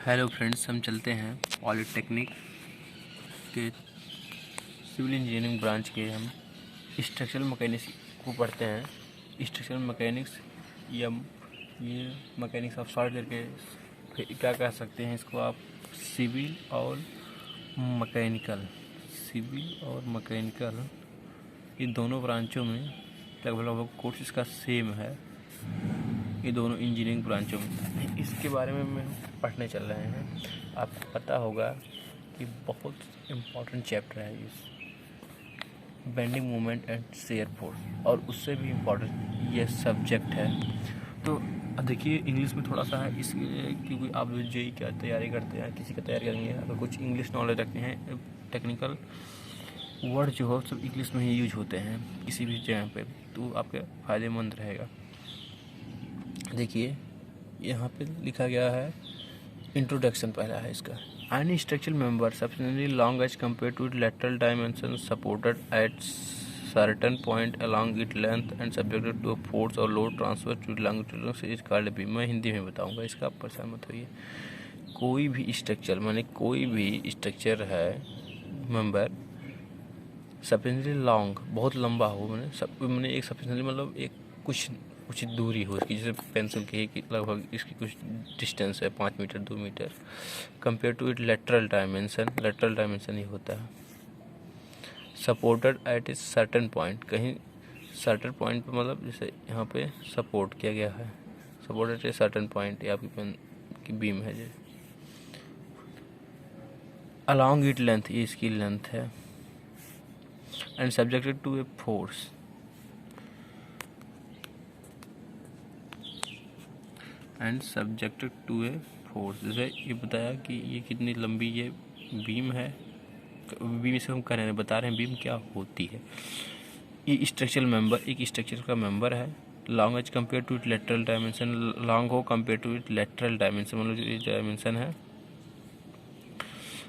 Hello friends, हम चलते हैं पॉलिटेक्निक के सिविल इंजीनियरिंग ब्रांच के हम स्ट्रक्चरल मैकेनिक्स को पढ़ते हैं। स्ट्रक्चरल मैकेनिक्स या ये मैकेनिक्स आप शॉर्ट करके फिर क्या कह सकते हैं, इसको आप सिविल और मैकेनिकल ये दोनों ब्रांचों में लगभग कोर्स इसका सेम है। ये दोनों इंजीनियरिंग ब्रांचों में इसके बारे में हम पढ़ने चल रहे हैं। आपको पता होगा कि बहुत इम्पोर्टेंट चैप्टर है इस bending moment and shear force, और उससे भी इम्पोर्टेंट ये सब्जेक्ट है। तो देखिए, इंग्लिश में थोड़ा सा है इसलिए क्योंकि आप जो जेई की तैयारी करते हैं, किसी का तैयारी करेंगे, अगर कुछ इंग्लिश नॉलेज रखते हैं, टेक्निकल वर्ड जो हो सब इंग्लिश में ही यूज होते हैं किसी भी जगह पे, तो आपके फ़ायदेमंद रहेगा। देखिए, यहाँ पे लिखा गया है इंट्रोडक्शन पहला है इसका। Any structural member sufficiently long as compared to its lateral dimensions supported at certain point along its length and subjected to a force or load transfer to longitudinal is called beam। मैं हिंदी में बताऊंगा, इसका आप परेशान मत होइए। कोई भी स्ट्रक्चर माने कोई भी स्ट्रक्चर है मेंबर सफिशिएंटली लॉन्ग, बहुत लंबा हो, मैंने एक सफिशिएंटली मतलब एक कुछ दूरी हो इसकी, जैसे पेंसिल की लगभग इसकी कुछ डिस्टेंस है 5 metre 2 metre, compare to it lateral dimension ही होता है। Supported at a certain point, कहीं सर्टेन पॉइंट पे मतलब जैसे यहाँ पे सपोर्ट किया गया है, supported at a certain point, ये आपकी पेन की बीम है जो अलॉन्ग इट लेंथ, ये इसकी लेंथ है, and subjected to a force, जैसे ये बताया कि ये कितनी लंबी ये बीम है। बीम से हम बता रहे हैं बीम क्या होती है। ये स्ट्रक्चरल मेंबर एक स्ट्रक्चर का मेंबर है, long as compare to it lateral dimension, long हो compare to it lateral dimension, मतलब जो ये डायमेंशन है।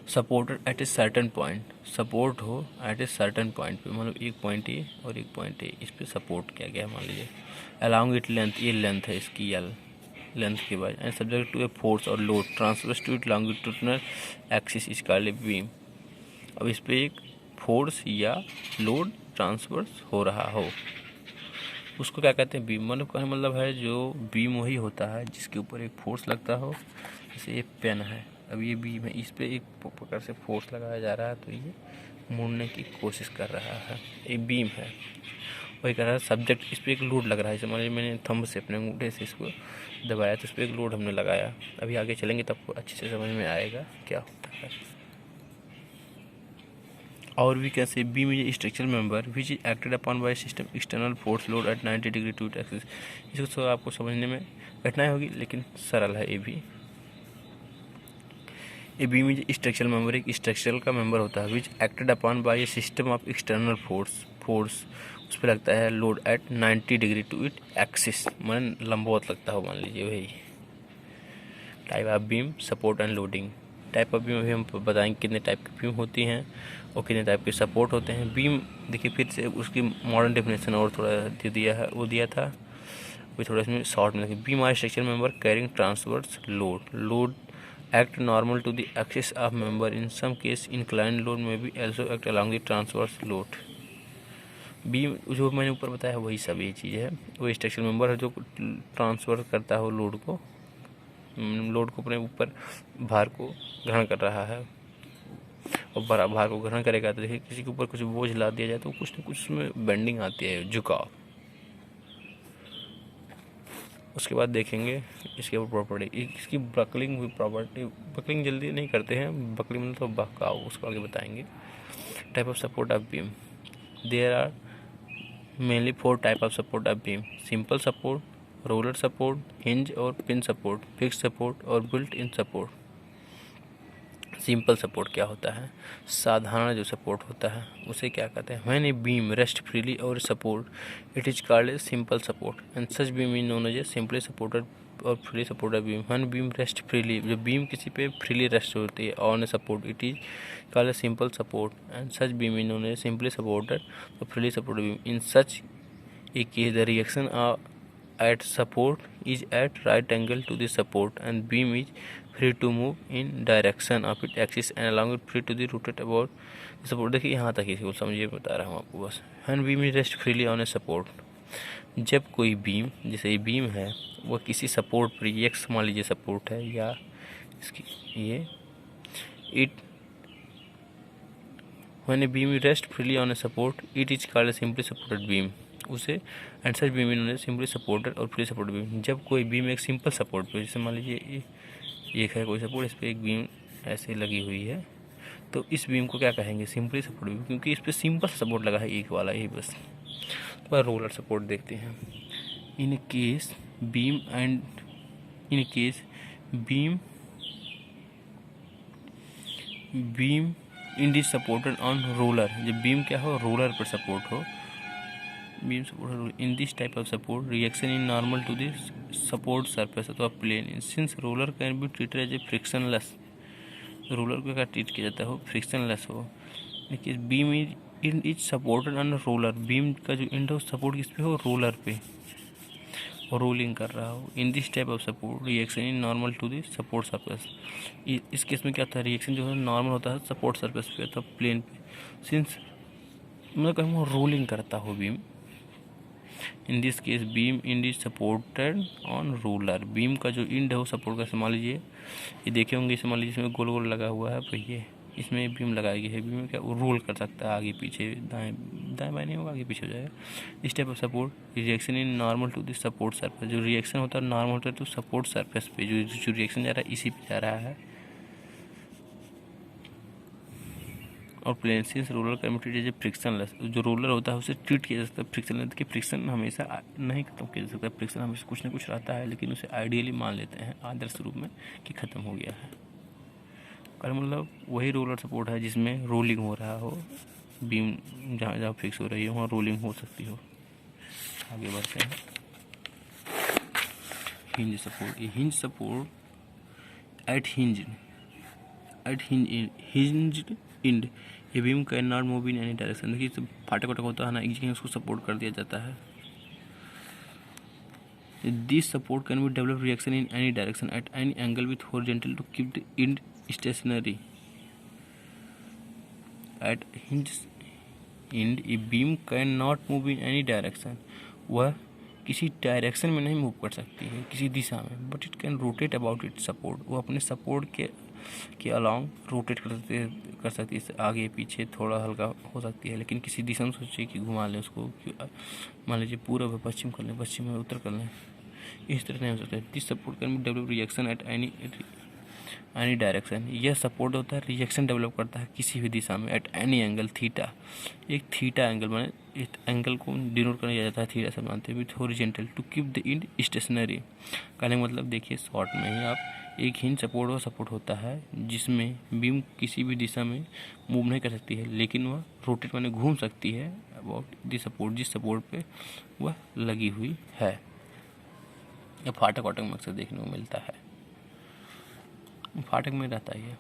Supported at a certain point, support हो एट ए सर्टेन पॉइंट पे, मतलब एक पॉइंट ए और एक पॉइंट ए, इस पर सपोर्ट किया गया है मान लीजिए। अलॉन्ग इट लेंथ, ये लेंथ है इसकी एल, लेंथ के बाद, and subject to a force और load transverse to it longitudinal axis is called a beam. अब इस पर एक फोर्स या लोड ट्रांसवर्स हो रहा हो, उसको क्या कहते हैं, बीम। मतलब कहने मतलब है जो बीम वही होता है जिसके ऊपर एक फोर्स लगता हो। जैसे ये पेन है, अब ये बीम है, इस पर एक प्रकार से फोर्स लगाया जा रहा है, तो ये मुड़ने की कोशिश कर रहा है, ये बीम है। वही कह रहा है सब्जेक्ट, इस पर एक लोड लग रहा है, जैसे मैंने थंब से अपने अंगूठे से इसको दबाया तो इस पर एक लोड हमने लगाया। अभी आगे चलेंगे तब आपको अच्छे से समझ में आएगा क्या होता है। और भी कैसे, beam is structural member which is acted upon by system external force load at 90 degree to it axis. इसको तो आपको समझने में कठिनाई होगी, लेकिन सरल है ये भी। A beam is structural member एक स्ट्रक्चरल का मेंबर होता है which acted upon by a system of external force उस पर लगता है load at 90 degree to it axis, मन लंबवत लगता हो मान लीजिए। वही type of beam, support and loading. Type of beam अभी हम बताएंगे कितने टाइप की बीम होती हैं और कितने टाइप के सपोर्ट होते हैं। बीम देखिए फिर से उसकी मॉडर्न डेफिनेशन और थोड़ा दिया था, वो थोड़ा इसमें शॉर्ट में देखिए। Beam are structure member carrying transverse load act normal to the axis of member. In some case inclined load may be also act along the transverse load। Beam जो मैंने ऊपर बताया वही सब ये चीज़ है, वो स्ट्रक्चरल मेंबर है जो ट्रांसफर करता हो लोड को अपने ऊपर भार को ग्रहण कर रहा है, और भार को ग्रहण करेगा तो देखिए किसी के ऊपर कुछ बोझ ला दिया जाए तो कुछ न कुछ उसमें बेंडिंग आती है, झुकाव। उसके बाद देखेंगे इसके प्रॉपर्टी, इसकी बकलिंग हुई प्रॉपर्टी। बकलिंग जल्दी नहीं करते हैं, बकलिंग मतलब तो बहकाव, उसको आगे बताएंगे। Type of support of beam, there are mainly 4 type of support of beam: simple support, roller support, hinge और पिन सपोर्ट, फिक्स सपोर्ट और built in support. Simple support क्या होता है, साधारण जो सपोर्ट होता है उसे क्या कहते हैं। When a beam rest freely और support it is called a simple support and such beam is known as a simply supported और free supported beam. When beam rest freely, जो बीम किसी पे फ्रीली रेस्ट होती है on a support it is called a simple support and such beam is known as simply supported और freely supported beam. In such a case the reaction at support is at right angle to the support and beam is free to move in direction of its axis and allowing it free to the rotate about support। देखिए यहाँ तक ही इसको समझिए, बता रहा हूँ आपको बस। when beam is rest freely on a support, जब कोई बीम, जैसे ये बीम है, वो किसी सपोर्ट पर, ये मान लीजिए सपोर्ट है, या इसकी ये it when a beam is rest freely on a support it is called a simply supported beam, उसे एंड सच बीम इन्होंने सिंपली सपोर्टेड और फ्री सपोर्ट बीम। जब कोई बीम एक सिंपल सपोर्ट पे, जैसे मान लीजिए ये है कोई सपोर्ट, इस पर एक बीम ऐसे लगी हुई है, तो इस बीम को क्या कहेंगे? सिंपली सपोर्ट बीम, क्योंकि इस पर सिंपल सपोर्ट लगा है एक वाला, यही बस। तो रोलर सपोर्ट देखते हैं। In case beam end in case beam beam in this supported on roller, जब बीम क्या हो, रोलर पर सपोर्ट हो, beam support in this type of support reaction in normal to this support surface अथवा plane, since roller can be treated as a frictionless, roller को क्या treat किया जाता हो, फ्रिक्शनलेस हो। देखिए beam in is supported on roller, beam का जो एंड हो सपोर्ट किस पे हो, रोलर पे, और रोलिंग कर रहा हो। In this type of support reaction in normal to the support surface, इस केस में क्या होता है, रिएक्शन जो है नॉर्मल होता है सपोर्ट सरफेस पे अथवा प्लेन पे, सिंस मैं कहूँ रोलिंग करता हो beam. In this case beam end is supported on roller, beam का जो इंड है वो सपोर्ट का, मान लीजिए ये देखे होंगे, इसे मान लीजिए इसमें गोल गोल लगा हुआ है पहिए, इसमें बीम लगाई गई है, बीम क्या वो रोल कर सकता है, आगे पीछे दाएं बाएं नहीं होगा, आगे पीछे हो जाएगा। इस type of support reaction in normal to this support surface, जो रिएक्शन होता है नॉर्मल होता है तो सपोर्ट सरफेस पे, जो रिएक्शन जा रहा है इसी पे जा रहा है, और plane since roller commuted as a frictionless, जो रोलर होता है उसे ट्रीट किया जा सकता है फ्रिक्शनलेस, कि फ्रिक्शन हमेशा नहीं खत्म किया जा सकता, फ्रिक्शन हमेशा कुछ ना कुछ रहता है, लेकिन उसे आइडियली मान लेते हैं आदर्श रूप में कि ख़त्म हो गया है। और मतलब वही रोलर सपोर्ट है जिसमें रोलिंग हो रहा हो, बीम जहाँ जहाँ फिक्स हो रही है वहाँ रोलिंग हो सकती हो। आगे बढ़ते हैं। हिंज सपोर्ट, ये hinge support at hinged end, ये beam can not move in any direction. देखिए तो फाटक वाटक होता है ना, एक जगह उसको सपोर्ट कर दिया जाता है। This support can be develop reaction in any direction at any angle with horizontal to keep the end stationary. At hinge end a beam can not move in any डायरेक्शन, वह किसी डायरेक्शन में नहीं move कर सकती है, किसी दिशा में, but it can rotate about it support, वो अपने सपोर्ट के अलाउंग रोटेट कर सकती है, आगे पीछे थोड़ा हल्का हो सकती है, लेकिन किसी दिशा में सोचिए कि घुमा लें उसको, मान लीजिए पूर्व पश्चिम कर लें, पश्चिम में उत्तर कर लें, इस तरह नहीं हो सकता है। This support can be develop reaction at any direction, यह सपोर्ट होता है रिएक्शन डेवलप करता है किसी भी दिशा में, एट एनी एंगल थीटा, एक थीटा एंगल, माने इस एंगल को डिनोट करने जाता है थीटा से मानते हैं, with horizontal to keep the end stationary. कहने का मतलब देखिए शॉर्ट में ही आप, एक हिंज सपोर्ट वो सपोर्ट होता है जिसमें बीम किसी भी दिशा में मूव नहीं कर सकती है, लेकिन वह रोटेट माने घूम सकती है अबाउट दी सपोर्ट, जिस सपोर्ट पे वह लगी हुई है। यह फाटक वाटक में अक्सर देखने को मिलता है, फाटक में रहता है।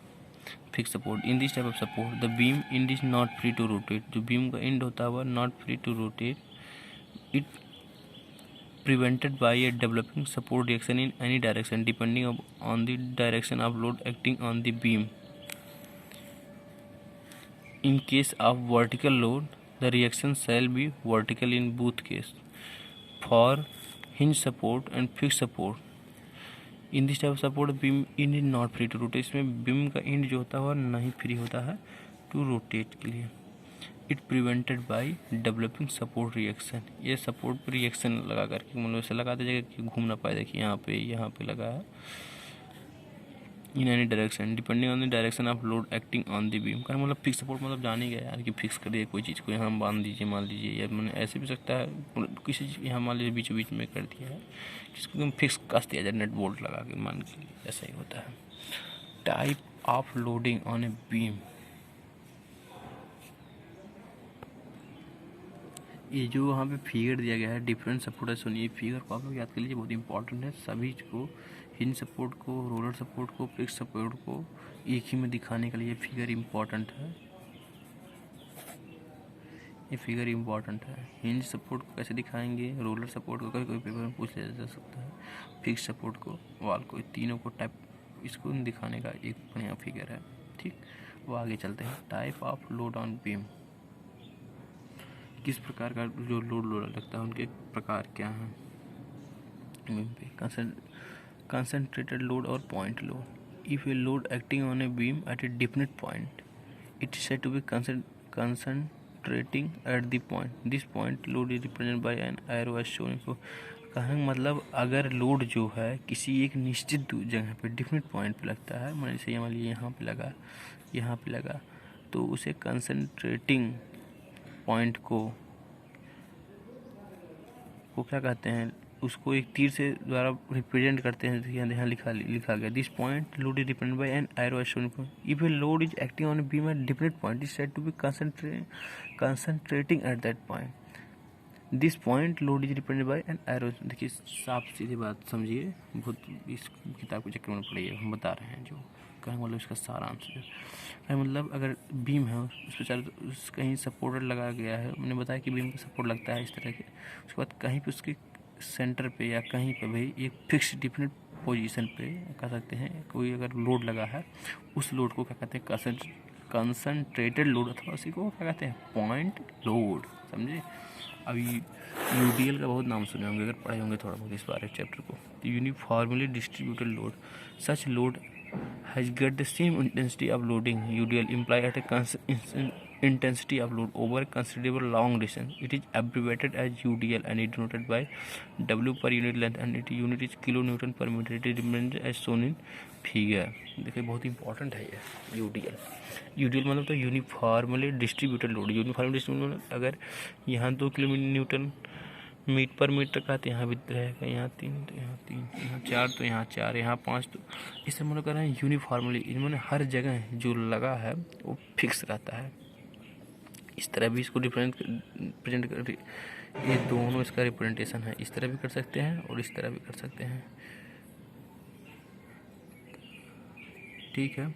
Fix support, in this type of support the beam end is not free to rotate, जो बीम का इंड होता है वह not free to rotate, it prevented by a developing support reaction in any direction depending on the direction of load acting on the beam. In case of vertical load, the reaction shall be vertical in both cases. For hinge support and fixed support, in this type of support beam end is not free to rotate, इसमें beam का end जो होता है वह नहीं free होता है to rotate के लिए। It prevented by developing support reaction, ये सपोर्ट पर रिएक्शन लगा करके, मतलब ऐसे लगा दीजिएगा कि घूम ना पाए। देखिए यहाँ पे लगा है। In any direction depending on the direction of load acting on the beam, का मतलब फिक्स सपोर्ट मतलब जान ही गया यार कि फिक्स कर दिए कोई चीज़ को, यहाँ बांध दीजिए मान लीजिए, या मैंने ऐसे भी सकता है किसी चीज़ यहाँ मान लीजिए बीचों बीच में कर दिया है, जिसको फिक्स कस दिया जाए नेट बोल्ट लगा के, मान के ऐसा ही होता है। Type of loading on a beam, ये जो वहाँ पे फिगर दिया गया है डिफरेंट सपोर्ट है, सुनिए फिगर को आप लोग याद कर लीजिए, बहुत इंपॉर्टेंट है। सभी को हिंज सपोर्ट को, रोलर सपोर्ट को, फिक्स सपोर्ट को एक ही में दिखाने के लिए फिगर इम्पॉर्टेंट है, ये फिगर इम्पॉर्टेंट है। हिंज सपोर्ट को कैसे दिखाएंगे, रोलर सपोर्ट को कोई पेपर में पूछ लिया जा सकता है, फिक्स सपोर्ट को, वाल को, तीनों को टाइप इसको दिखाने का एक बढ़िया फिगर है। ठीक, वो आगे चलते हैं। Type of load on beam, किस प्रकार का जो लोड लगता है उनके प्रकार क्या हैं बीम पे। कंसंट्रेटेड लोड और point load. If a load acting on a beam at a definite point it is said to be concentrating at the point. This point load is represented by an arrow as shown. कहने का मतलब अगर load जो है किसी एक निश्चित जगह पे डिफिनिट पॉइंट पे लगता है, मान लीजिए यहाँ पे लगा, यहाँ पे लगा, तो उसे कंसंट्रेटिंग पॉइंट को क्या कहते हैं, उसको एक तीर से द्वारा रिप्रेजेंट करते हैं। यहाँ लिखा गया this point load is depended by an arrow as shown. If a load is acting on a beam at different point is said to be concentrating at that point. This point load is depended by an arrow. देखिए साफ सीधी बात समझिए, बहुत इस किताब के चक्कर में पड़िए, हम बता रहे हैं जो कहने मतलब इसका सारांश है। मतलब अगर बीम है उस पर चारों कहीं सपोर्टर लगाया गया है, मैंने बताया कि बीम पे सपोर्ट लगता है इस तरह के, उसके बाद कहीं पे उसके सेंटर पे या कहीं पे भाई एक फिक्स डिफिनिट पोजीशन पे कह सकते हैं कोई अगर लोड लगा है, उस लोड को क्या कहते हैं कंसंट्रेटेड लोड, अथवा उसी को क्या कहते हैं पॉइंट लोड। समझे। अभी यूडीएल का बहुत नाम सुने होंगे अगर पढ़े होंगे थोड़ा बहुत इस बारे चैप्टर को। Uniformly distributed load, such load has got the same intensity of loading. UDL imply at a constant intensity of load over considerable long distance. It is abbreviated as UDL and is denoted by W per unit length and its unit is kilonewton per meter. It is represented as shown in figure. देखिए बहुत important है ये UDL। UDL मतलब तो uniformly distributed load. Uniformly distributed अगर यहाँ 2 kilonewton meet पर metre का, तो यहाँ भी रहेगा, यहाँ 3 तो यहाँ 3, यहाँ 4 तो यहाँ 4, यहाँ 5, तो इससे मतलब कर रहे हैं यूनिफॉर्मली, इन्होंने हर जगह जो लगा है वो फिक्स रहता है। इस तरह भी इसको प्रेजेंट कर, ये दोनों इसका रिप्रेजेंटेशन है। इस तरह भी कर सकते हैं और इस तरह भी कर सकते हैं। ठीक है,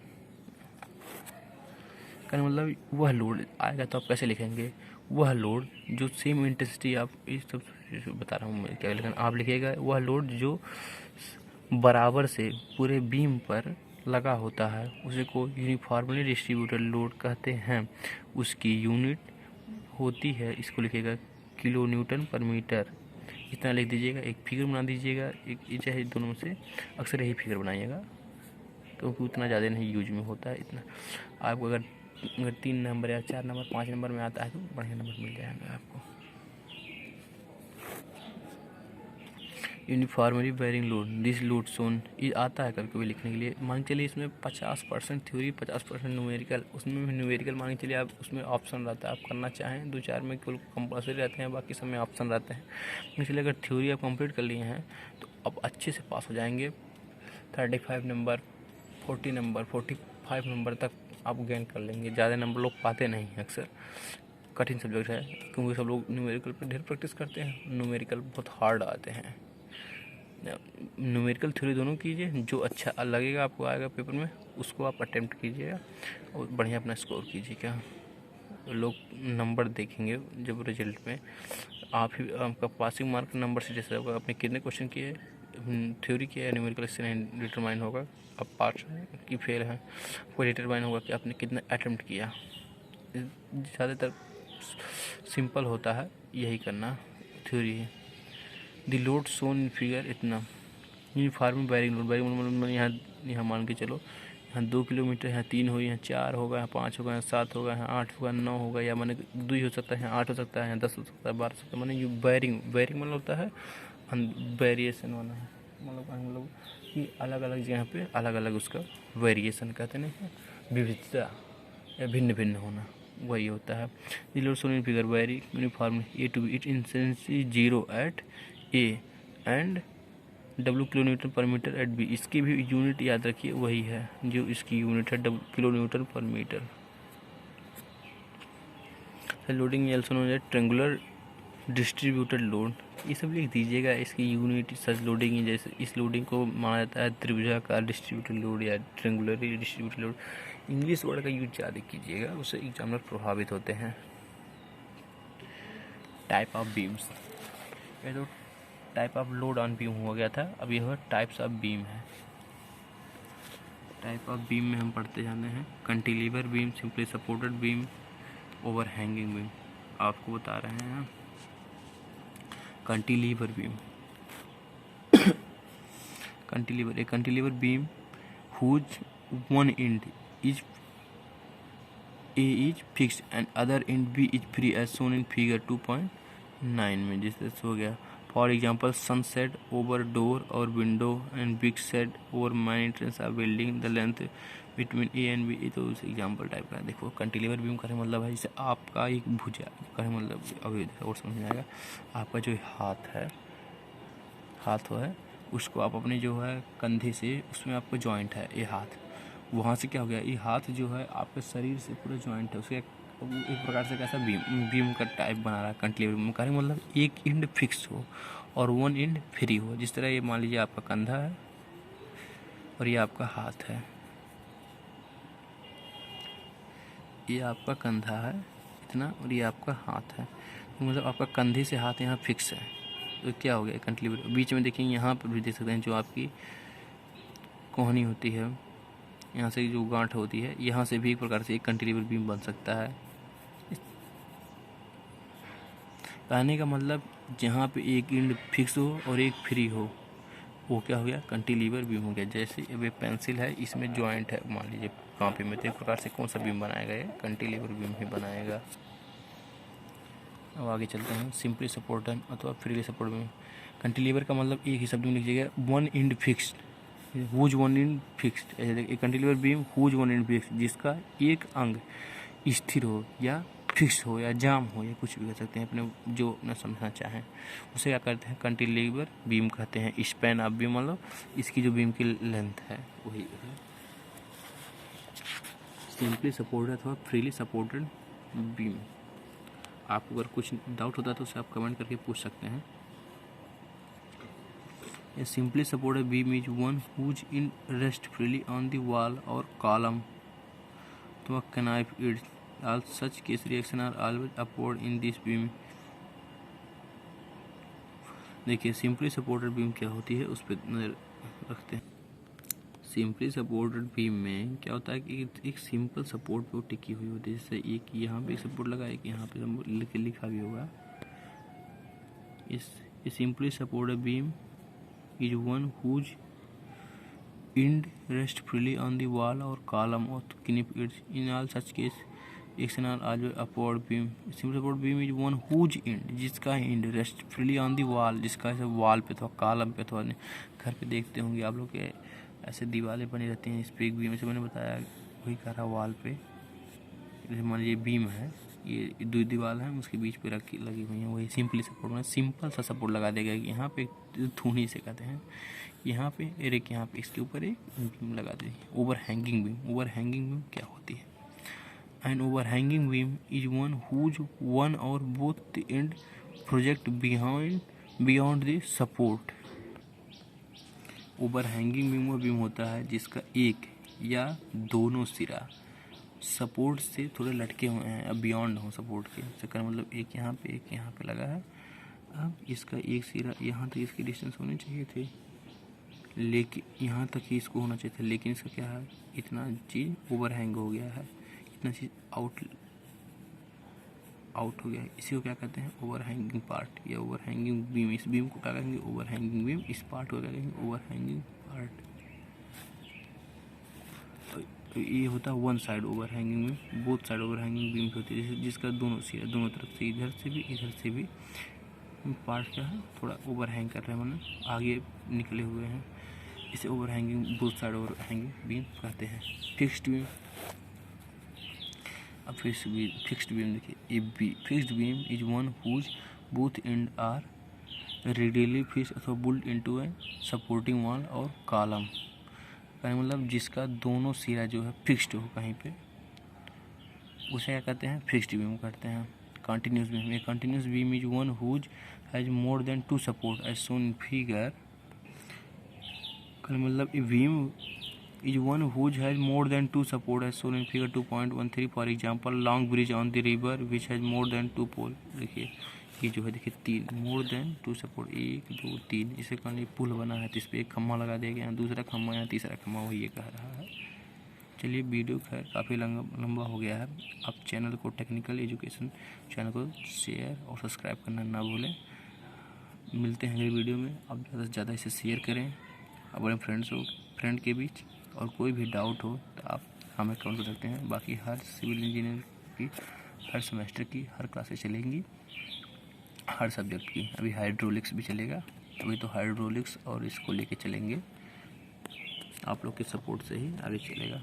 कहने मतलब वह लोड आएगा तो आप कैसे लिखेंगे, वह लोड जो सेम इंटेंसिटी, आप इस सब बता रहा हूँ मैं क्या लिखना, आप लिखिएगा वह लोड जो बराबर से पूरे बीम पर लगा होता है उसे को यूनिफॉर्मली डिस्ट्रीब्यूटेड लोड कहते हैं। उसकी यूनिट होती है, इसको लिखिएगा किलो न्यूटन पर मीटर। इतना लिख दीजिएगा, एक फिगर बना दीजिएगा, एक चाहे दोनों में से अक्सर यही फिगर बनाइएगा क्योंकि उतना ज़्यादा नहीं यूज में होता है। इतना आपको अगर 3 नंबर या 4 नंबर 5 नंबर में आता है तो बढ़िया नंबर मिल जाएगा आपको। Uniformly varying load, this load shown, ये आता है कभी कभी लिखने के लिए। मान के चलिए इसमें 50% थ्योरी 50% न्यूमेरिकल, उसमें भी न्यूमेरिकल मान के चलिए आप, उसमें ऑप्शन रहता है, आप करना चाहें 2-4 में केवल कंपल्सरी रहते हैं, बाकी सब में ऑप्शन रहते हैं। इसलिए अगर थ्योरी आप कंप्लीट कर लिए हैं तो आप अच्छे से पास हो जाएंगे। 35 नंबर 40 नंबर 45 नंबर तक आप गेन कर लेंगे। ज़्यादा नंबर लोग पाते नहीं हैं, अक्सर कठिन सब्जेक्ट है क्योंकि सब लोग न्यूमेरिकल पर ढेर प्रैक्टिस करते हैं, न्यूमेरिकल बहुत हार्ड आते हैं। न्यूमेरिकल थ्योरी दोनों कीजिए, जो अच्छा लगेगा आपको आएगा पेपर में उसको आप अटेम्प्ट कीजिएगा और बढ़िया अपना स्कोर कीजिएगा। लोग नंबर देखेंगे जब रिजल्ट में, आप ही आपका पासिंग मार्क नंबर से जैसे होगा, आपने कितने क्वेश्चन किए, थ्योरी किया या न्यूमेरिकल, इससे नहीं डिटरमाइन होगा आप पास हैं कि फेल हैं। कोई डिटरमाइन होगा कि आपने कितना अटेम्प्ट किया। ज़्यादातर सिंपल होता है यही करना थ्योरी है। The load shown in figure इतना यूनिफॉर्म बैरिंग लोड, बैरिंग मतलब यहाँ मान के चलो यहाँ 2 किलोमीटर, यहाँ 3 हो, यहाँ 4 होगा, यहाँ 5 होगा, यहाँ 7 होगा, यहाँ 8 होगा, 9 होगा, या मैंने 2 हो सकता है, यहाँ 8 हो सकता है, यहाँ 10 हो सकता है, 12 हो सकता है। मैंने यू बैरिंग मतलब होता है वेरिएशन वाला है, मतलब कि अलग अलग जगह पे अलग अलग उसका वेरिएशन कहते हैं, विविधता या भिन्न भिन्न होना, वही होता है। Load shown figure very uniform A to B, it intensity 0 at A and W kilonewton per metre at B. इसकी भी यूनिट याद रखिए वही है जो इसकी यूनिट है, kilonewton per metre. Loading also known as triangular distributed load, ये सब लिख दीजिएगा। इसकी यूनिट सच लोडिंग, जैसे इस लोडिंग को माना जाता है त्रिभुजाकार डिस्ट्रीब्यूटेड लोड या ट्रेंगुलरली डिस्ट्रीब्यूटेड लोड। इंग्लिश वर्ड का यूज ज़्यादा कीजिएगा, उससे एग्जामिनर प्रभावित होते हैं। टाइप ऑफ बीम्स, ये तो type of load on beam हो गया था, अब यह टाइप्स ऑफ बीम है। टाइप ऑफ बीम में हम पढ़ते जाने हैं। Cantilever beam, simply supported beam, overhanging beam. आपको बता रहे हैं हम cantilever beam. Cantilever, A cantilever beam whose one end is A is fixed and other end B is free as shown in figure 2.9 में, जिससे हो गया। For example sunset over door और window and big set over main entrance of building the length between A and B. तो उस example type का देखो। Cantilever beam का मतलब है जैसे आपका एक भुजा का मतलब, अभी और समझ में आएगा। आपका जो हाथ है उसको आप अपने जो है कंधे से, उसमें आपका जॉइंट है ये हाथ, वहाँ से क्या हो गया, ये हाथ जो है आपके शरीर से पूरा जॉइंट है, उसके एक प्रकार से कैसा बीम का टाइप बना रहा है कैंटिलीवर बीम का। मतलब एक एंड फिक्स हो और वन एंड फ्री हो। जिस तरह ये मान लीजिए आपका कंधा है और ये आपका हाथ है, ये आपका कंधा है इतना और ये आपका हाथ है। तो मतलब आपका कंधे से हाथ यहाँ फिक्स है, तो क्या हो गया कैंटिलीवर। बीच में देखिए यहाँ पर भी देख सकते हैं जो आपकी कोहनी होती है, यहाँ से जो गांठ होती है, यहाँ से भी एक प्रकार से एक कैंटिलीवर बीम बन सकता है। कहने का मतलब जहाँ पे एक एंड फिक्स हो और एक फ्री हो, वो क्या हो गया कैंटिलीवर बीम हो गया। जैसे वे पेंसिल है, इसमें जॉइंट है मान लीजिए कांपी में, तो एक प्रकार से कौन सा बीम बनाएगा, ये कैंटिलीवर बीम ही बनाएगा। अब आगे चलते हैं। सिंपली सपोर्टेड अथवा फ्रीली सपोर्ट बीम। कैंटिलीवर का मतलब एक ही शब्द में लिखिएगा, one end fixed, whose one end fixed. एक cantilever beam whose one end fixed, जिसका एक अंग स्थिर हो या फिक्स हो या जाम हो या कुछ भी कह सकते हैं, अपने जो अपना समझना चाहें उसे क्या करते हैं कैंटिलीवर बीम कहते हैं। स्पैन ऑफ बीम मतलब इसकी जो बीम की लेंथ है वही है। सिंपली सपोर्टेड अथवा फ्रीली सपोर्टेड बीम। आपको अगर कुछ डाउट होता है तो उसे आप कमेंट करके पूछ सकते हैं। A simply supported beam is one whose end rests freely on the wall or column to connive it. All such case reaction are always upward in this beam. देखिए सिंपली सपोर्टेड बीम क्या होती है उस पर नजर रखते हैं। Simply supported beam में क्या होता है कि एक सिंपल सपोर्ट पे वो टिकी हुई होती है। जैसे एक यहाँ पे सपोर्ट लगा, एक यहाँ पे लिखा भी होगा। इस simply supported beam is one whose end rests freely on the wall or column or knip it. In all such case, action are always upward beam. Simple support beam is one whose end, जिसका end rest freely on the wall, जिसका ऐसे wall पे अथवा column पे अथवा घर पे देखते होंगे आप लोग के ऐसे दीवारें बनी रहती हैं, इस पे एक बीम, जैसे मैंने बताया वही कह रहा वॉल पे। जैसे मान लीजिए बीम है, ये दो दीवार है उसके बीच पे लगी हुई है, वही सिंपली सपोर्ट में सिंपल सा सपोर्ट लगा देगा। यहाँ पे थूनी से कहते हैं, यहाँ पे एक यहाँ पे इसके ऊपर एक बीम लगा दी। Overhanging beam. Overhanging beam क्या होती है? An overhanging beam is one whose one और both the end project beyond the support. Overhanging beam वो बीम होता है जिसका एक या दोनों सिरा सपोर्ट से थोड़े लटके हुए हैं, अब बियॉन्ड हो सपोर्ट के चक्कर, मतलब एक यहाँ पे लगा है। अब इसका एक सिरा यहाँ तक इसकी डिस्टेंस होनी चाहिए थी, लेकिन यहाँ तक ही इसको होना चाहिए था, लेकिन इसका क्या है, इतना चीज़ ओवर हैंग हो गया है, इतना चीज़ आउट हो गया है। इसी को क्या कहते हैं? ओवर हैंगिंग पार्ट या ओवर हैंगिंग बीम। इस बीम को क्या कहेंगे? Over hanging beam. इस पार्ट को क्या कहेंगे? Over hanging part. तो ये होता है one side overhanging beam. Both side overhanging beam होती है जिसका दोनों तरफ से, इधर से भी पार्ट क्या है, थोड़ा ओवर हैंग कर रहे हैं, मतलब आगे निकले हुए हैं। इसे overhanging, both side overhanging beam कहते हैं। Fixed beam. अब फिक्स्ड बीम देखिए, fixed beam is one whose both end are radially fixed अथवा built into a supporting wall और कॉलम। मतलब जिसका दोनों सिरा जो है फिक्स्ड हो कहीं पे, उसे क्या कहते हैं? फिक्स्ड बीम कहते हैं। Continuous beam. A continuous beam is one whose has more than two support as shown in figure. मतलब a beam is one whose has more than two support as shown in figure 2.13। For example long bridge on the river which has more than two pole. देखिए ये जो है, देखिए तीन, मोर than two support, 1 2 3। इसे कहने पुल बना है तो इस पर एक खम्मा लगा दिया गया, दूसरा खम्मा या तीसरा खम्मा, वही ये कह रहा है। चलिए वीडियो खैर काफ़ी लंबा हो गया है। आप चैनल को टेक्निकल एजुकेशन चैनल को शेयर और सब्सक्राइब करना ना भूलें। मिलते हैं अगले वीडियो में। आप ज़्यादा से ज़्यादा इसे शेयर करें अपने फ्रेंड के बीच। और कोई भी डाउट हो तो आप हमें कमेंट कर सकते हैं। बाकी हर सिविल इंजीनियर की हर सेमेस्टर की हर क्लासेस चलेंगी, हर सब्जेक्ट की। अभी हाइड्रोलिक्स भी चलेगा, अभी तो हाइड्रोलिक्स और इसको लेके चलेंगे। आप लोग के सपोर्ट से ही आगे चलेगा।